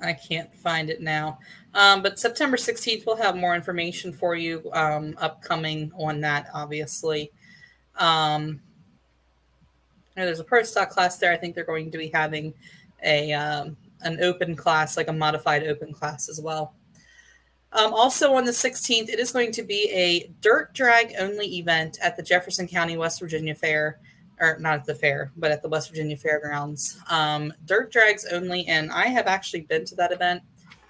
I can't find it now. But September 16th, we'll have more information for you upcoming on that, obviously. There's a pro stock class there. I think they're going to be having an open class, like a modified open class as well. Also on the 16th, it is going to be a dirt drag only event at the Jefferson County, West Virginia Fair. Or not at the fair, but at the West Virginia Fairgrounds. Dirt drags only, and I have actually been to that event,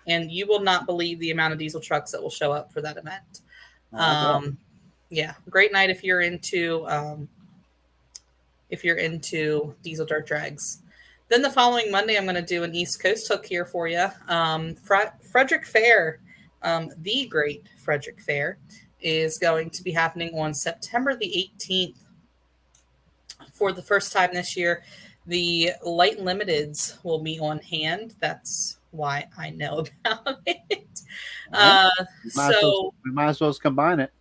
and you will not believe the amount of diesel trucks that will show up for that event. Yeah, great night if you're into diesel dirt drags. Then the following Monday, I'm going to do an East Coast hook here for you. Frederick Fair, the Great Frederick Fair, is going to be happening on September the 18th. For the first time this year, the Light Limiteds will be on hand. That's why I know about it. We might as well combine it.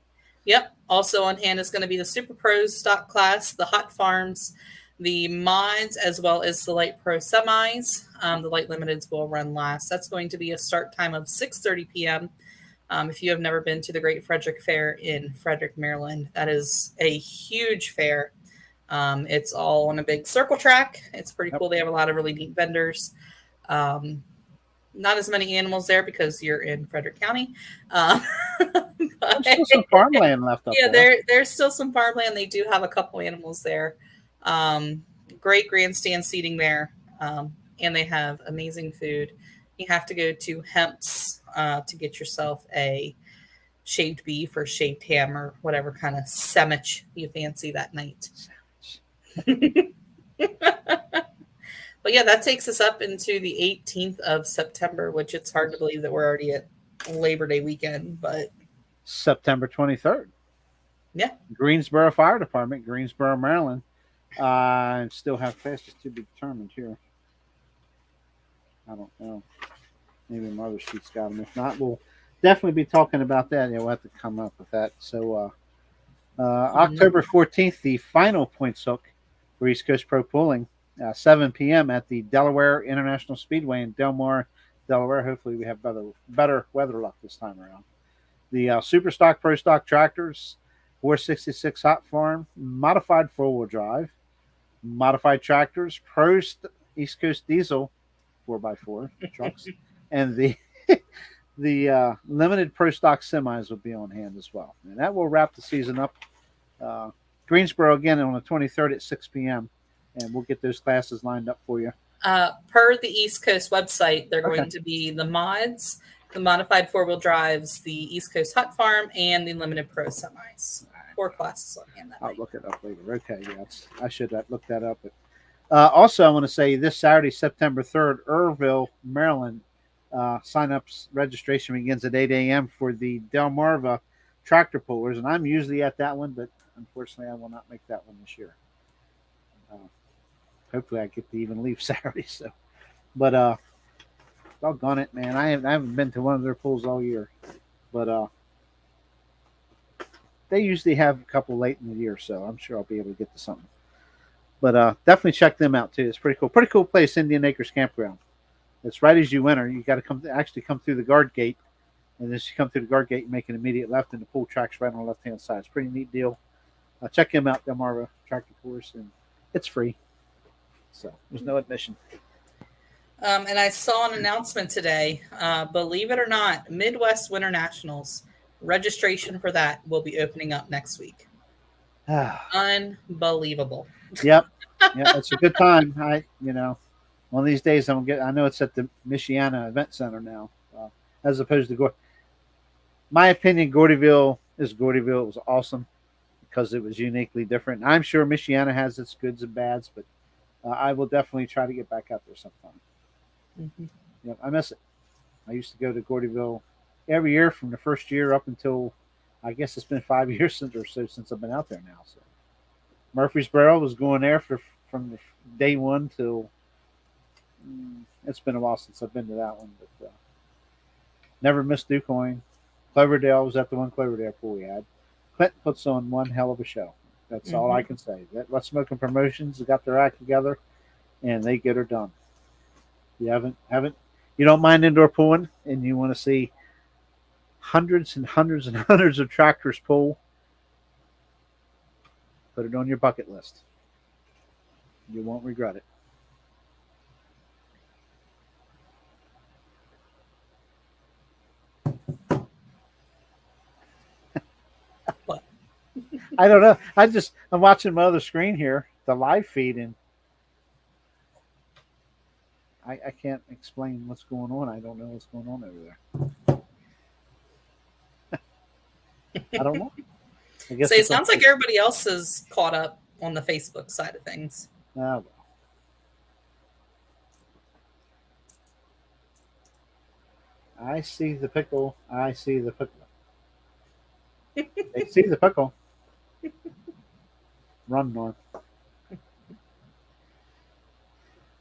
Yep. Also on hand is going to be the Super Pros stock class, the Hot Farms, the Mods, as well as the Light Pro Semis. The Light Limiteds will run last. That's going to be a start time of 6:30 p.m. If you have never been to the Great Frederick Fair in Frederick, Maryland, that is a huge fair. It's all on a big circle track. It's pretty cool. They have a lot of really neat vendors. Not as many animals there because you're in Frederick County. There's still some farmland left up there. Yeah, there's still some farmland. They do have a couple animals there. Great grandstand seating there. And they have amazing food. You have to go to Hemp's to get yourself a shaved beef or shaved ham or whatever kind of sandwich you fancy that night. But yeah, that takes us up into the 18th of September, which it's hard to believe that we're already at Labor Day weekend, but September 23rd. Yeah. Greensboro Fire Department, Greensboro, Maryland. And still have passes to be determined here. I don't know. Maybe my other sheet's got them. If not, we'll definitely be talking about that. Yeah, we'll have to come up with that. So October 14th, the final points hook for East Coast Pro Pulling, 7 p.m. at the Delaware International Speedway in Delmar, Delaware. Hopefully we have better weather luck this time around. The Super Stock Pro Stock tractors, 466 Hot Farm, modified four-wheel drive, modified tractors, Pro East Coast Diesel 4x4 trucks, and the limited Pro Stock semis will be on hand as well. And that will wrap the season up. Greensboro again on the 23rd at 6 p.m. And we'll get those classes lined up for you. Per the East Coast website, they're going to be the mods, the modified four-wheel drives, the East Coast Hot Farm, and the limited Pro semis. 4 classes on hand that night. I'll look it up later. Okay, yes. I should have looked that up. But, also, I want to say this Saturday, September 3rd, Irville, Maryland, sign-ups registration begins at 8 a.m. for the Delmarva tractor pullers. And I'm usually at that one, but unfortunately, I will not make that one this year. Hopefully, I get to even leave Saturday. So, but doggone it, man. I haven't been to one of their pools all year, but they usually have a couple late in the year, so I'm sure I'll be able to get to something. But definitely check them out too. It's pretty cool. Pretty cool place, Indian Acres Campground. It's right as you enter. You got to actually come through the guard gate, and as you come through the guard gate, you make an immediate left, and the pool track's right on the left-hand side. It's a pretty neat deal. Check them out, Delmarva Tractor Course, and it's free, so there's no admission. And I saw an announcement today. Believe it or not, Midwest Winter Nationals registration for that will be opening up next week. Unbelievable. Yep. Yeah, it's a good time. One of these days I'm gonna get. I know it's at the Michiana Event Center now, as opposed to my opinion. Gordyville is Gordyville. It was awesome because it was uniquely different. I'm sure Michiana has its goods and bads, but I will definitely try to get back out there sometime. Mm-hmm. Yep, I miss it. I used to go to Gordyville every year from the first year up until, I guess it's been 5 years since I've been out there now. So Murfreesboro was going there from day one till it's been a while since I've been to that one, but never missed DuQuoin. Cloverdale was at the one Cloverdale pool we had. Clinton puts on one hell of a show. That's all I can say. That Let's Smoking Promotions got their act together, and they get her done. You you don't mind indoor pooling, and you want to see hundreds and hundreds and hundreds of tractors pool, put it on your bucket list. You won't regret it. What? I don't know. I'm watching my other screen here, the live feed, and I can't explain what's going on. I don't know what's going on over there. I don't know. I guess So it sounds like everybody else is caught up on the Facebook side of things. Oh, well. I see the pickle. I see the pickle. They see the pickle. Run, Norm.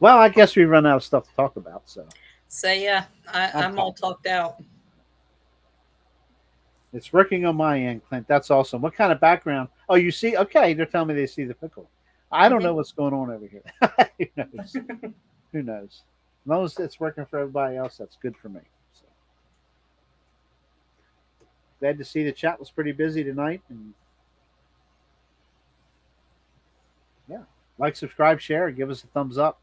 Well, I guess we run out of stuff to talk about. So yeah, I'm all talked out. It's working on my end, Clint. That's awesome. What kind of background? Oh, you see? Okay, they're telling me they see the pickle. I don't know what's going on over here. Who knows? Who knows? As long as it's working for everybody else, that's good for me. So. Glad to see the chat was pretty busy tonight. And yeah, like, subscribe, share, give us a thumbs up.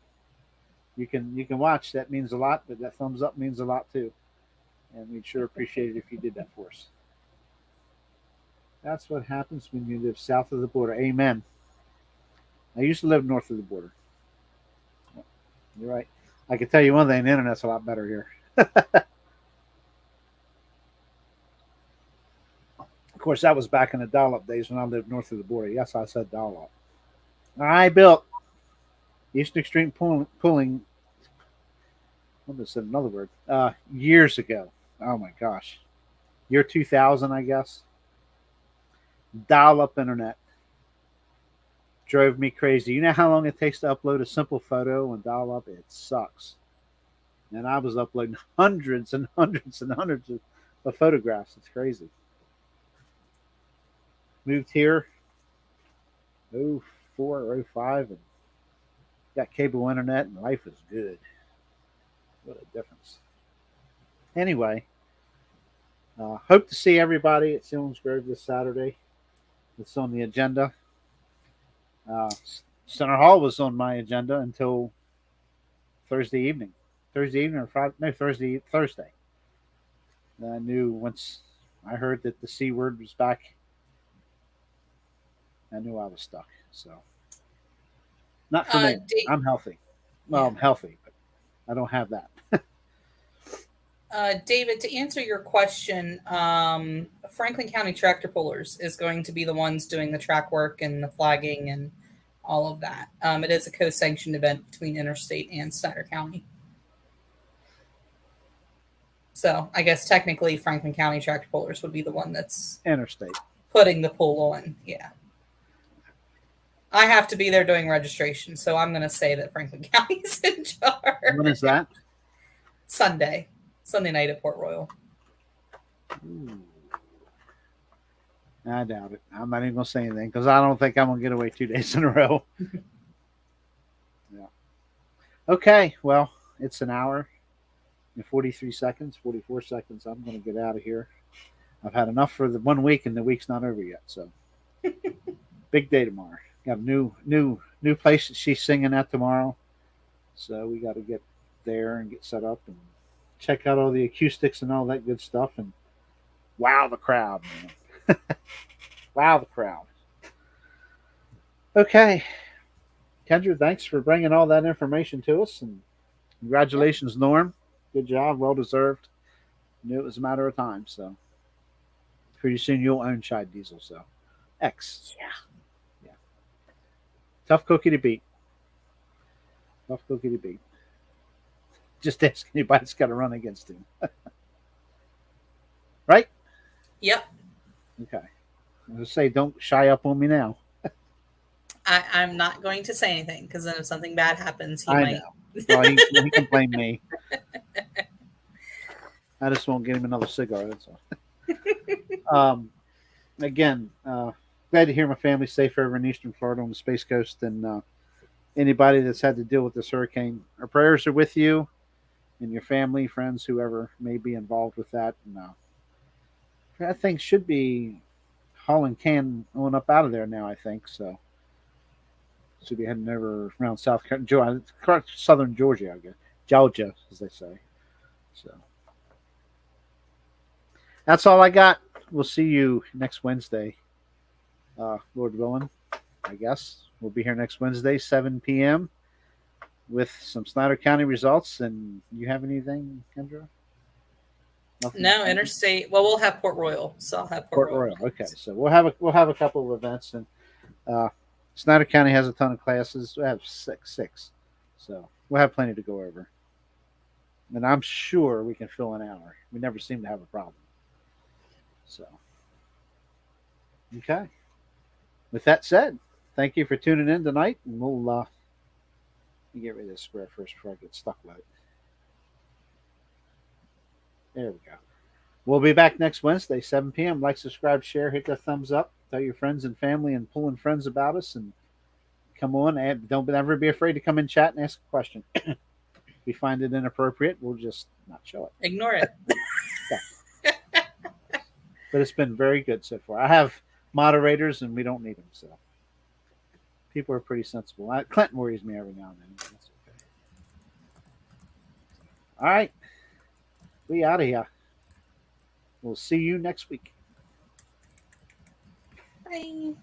You can watch. That means a lot, but that thumbs up means a lot too. And we'd sure appreciate it if you did that for us. That's what happens when you live south of the border. Amen. I used to live north of the border. You're right. I can tell you one thing, the internet's a lot better here. Of course, that was back in the dial-up days when I lived north of the border. Yes, I said dial-up. I built Eastern Extreme Pulling. I almost said another word. Years ago. Oh my gosh. Year 2000, I guess. Dial-up internet. Drove me crazy. You know how long it takes to upload a simple photo on dial-up? It sucks. And I was uploading hundreds and hundreds and hundreds of photographs. It's crazy. Moved here 04 or 05 and got cable internet, and life is good. What a difference. Anyway, hope to see everybody at Selinsgrove this Saturday. It's on the agenda. Center Hall was on my agenda until Thursday evening. Thursday evening or Friday? No, Thursday. I knew once I heard that the C word was back, I knew I was stuck. So, not for me. I'm healthy. Well, yeah. I'm healthy, but I don't have that. David, to answer your question, Franklin County Tractor Pullers is going to be the ones doing the track work and the flagging and all of that. It is a co-sanctioned event between Interstate and Snyder County. So I guess technically Franklin County Tractor Pullers would be the one that's Interstate putting the pull on. Yeah. I have to be there doing registration, so I'm going to say that Franklin County's in charge. When is that? Sunday night at Port Royal. Ooh. I doubt it. I'm not even going to say anything because I don't think I'm going to get away 2 days in a row. Yeah. Okay. Well, it's an hour and 43 seconds, 44 seconds. I'm going to get out of here. I've had enough for the 1 week, and the week's not over yet. So, big day tomorrow. Got a new place that she's singing at tomorrow. So we got to get there and get set up and check out all the acoustics and all that good stuff, and wow the crowd, man. Wow the crowd. Okay, Kendra, thanks for bringing all that information to us, and congratulations, Norm. Good job, well deserved. Knew it was a matter of time. So pretty soon you'll own Shide Diesel. So X. Yeah. Tough cookie to beat. Tough cookie to beat. Just ask anybody that's got to run against him. Right? Yep. Okay. I was say, don't shy up on me now. I'm not going to say anything because then if something bad happens, he I might. know. Well, he can blame me. I just won't get him another cigar. That's all. Again, glad to hear my family's safe over in Eastern Florida on the Space Coast, and anybody that's had to deal with this hurricane. Our prayers are with you and your family, friends, whoever may be involved with that. And that thing should be hauling can on up out of there now, I think. So should be heading over around southern Georgia, I guess. Georgia, as they say. So that's all I got. We'll see you next Wednesday, Lord willing, I guess. We'll be here next Wednesday, 7 p.m. with some Snyder County results. And you have anything, Kendra? Nothing? No, interstate. Well, we'll have Port Royal, so I'll have Port Royal. Okay, so we'll have a couple of events, and Snyder County has a ton of classes. We have six, so we'll have plenty to go over. And I'm sure we can fill an hour. We never seem to have a problem. So, okay. With that said, thank you for tuning in tonight, and we'll let me get rid of this square first before I get stuck with it. There we go. We'll be back next Wednesday, 7 p.m. Like, subscribe, share, hit that thumbs up, tell your friends and family and pulling friends about us, and come on. And don't ever be afraid to come in chat and ask a question. If we find it inappropriate, we'll just not show it. Ignore it. Yeah. But it's been very good so far. I have moderators, and we don't need them, so people are pretty sensible. Clinton worries me every now and then. But that's okay. All right. We out of here. We'll see you next week. Bye.